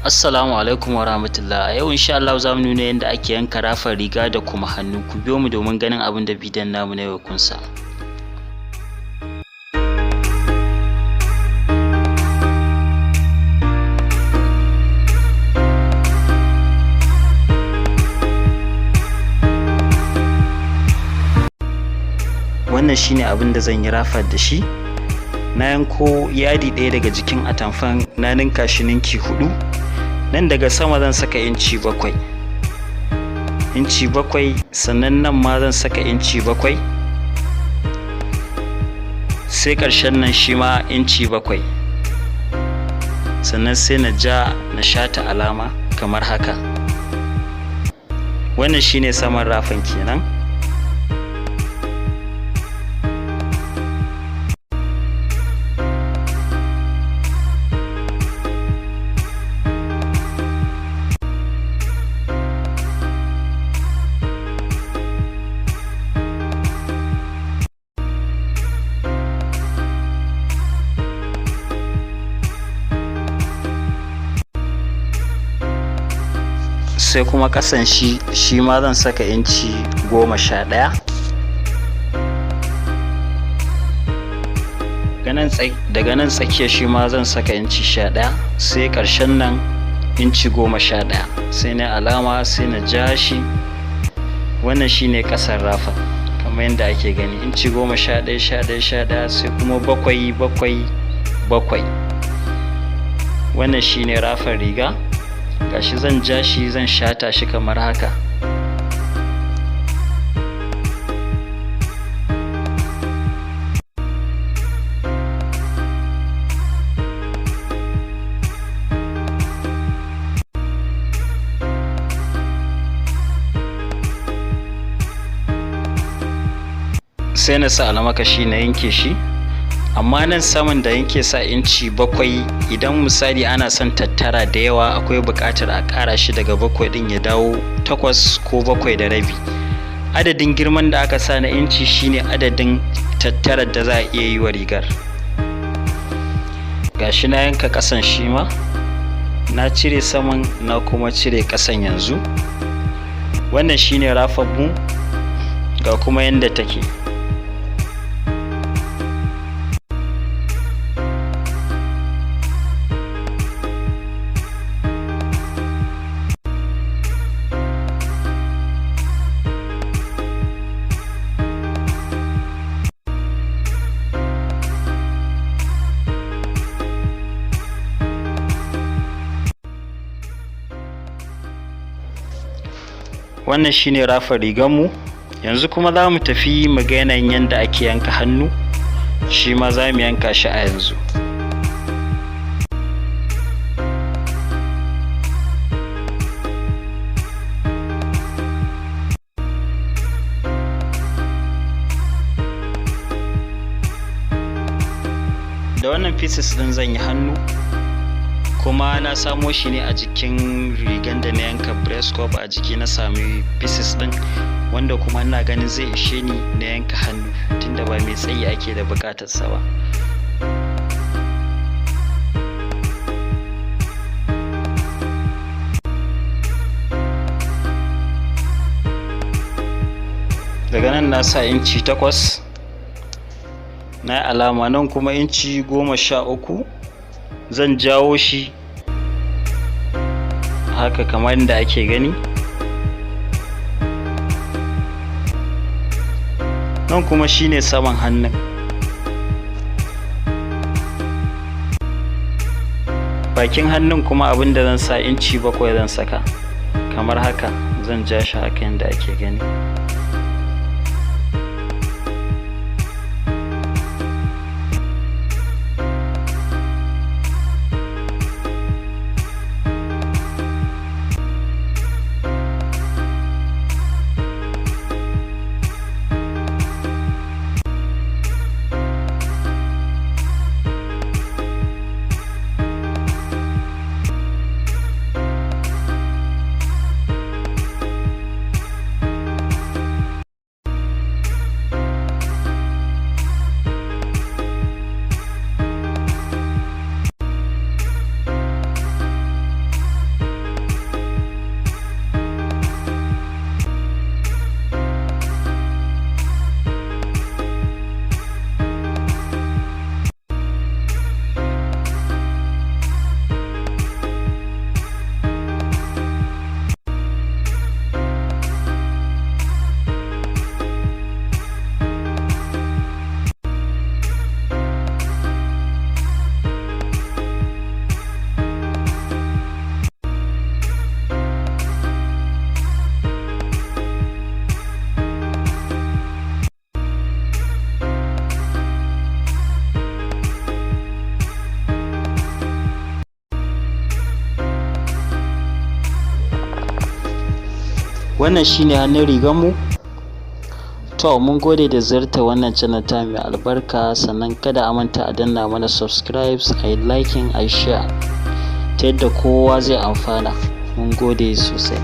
Assalamu alaikum wa rahmatullah. A yau insha Allah za mu nuna yadda ake yanka rafar riga da kuma hannu. Ku biyo mu domin ganin abin da bidiyon namu na yau kunsa. Wannan shine abin da zan yi rafar da shi. Na yanko yadi ɗaya daga jikin atamfan, na ninka shi ninki 4. Nan daga sama zan saka inci 7, sannan nan ma zan saka inci 7, sai ƙarshen nan shi ma inci 7, sannan sai na ja na shata alama kamar haka. Wannan shine saman rafin kenan. Sai kuma kasan shi ma zan saka inci 11. Daga nan tsakiya shi ma zan saka inci 11, sai ƙarshen nan inci 11, sai na alama sai na ja shi. Wannan shine ƙasar rafa kamar yadda ake gani, inci 11 11 sai kuma 7 7 7. Wannan shine rafar riga. Gashi zan ja shi, zan shata shi kamar haka. Sai na sa almakashi na yanke shi. Amma nan saman da yanke sa inci 7, idan misali ana son tattara da yawa akwai buƙatar a ƙara shi daga 7 ɗin ya dawo 8 ko 7 da rabi. Adadin girman da aka sa na inci shine adadin tattarar da za a iya yi wa rigar. Gashi na yanka ƙasan shi ma, na cire saman na kuma cire ƙasan yanzu. Wannan shine rafar mu, ga kuma yanda take. Wannan shine rafar rigar mu. Yanzu kuma za mu tafi mu ga yanayin yanda ake yanka hannu. Shi ma za mu yanka shi a yanzu. Da wannan pieces din zan yi hannu, kuma na samo shi ne a jikin rigan da na yanka breast cup. A jiki na sami pieces din, wanda kuma ina ganin zai ishe ni na yanka hannu, tunda ba mai tsayi ake da bukatar sa ba. Daga nan na sa inci 8, na alama nan kuma inci 13. Zan jawo shi haka kamar yadda ake gani. Nan kuma shine saman hannun. Bakin hannun kuma abinda zan sa inci 7 zan saka kamar haka. Zan ja shi haka yadda ake gani. wannan shine hannun rigar mu. To mun gode da ziyartar wannan channel ta mai albarka, sannan kada a manta a danna mana subscribe, a yi liking, a yi share ta yadda kowa zai amfana. Mun gode sosai.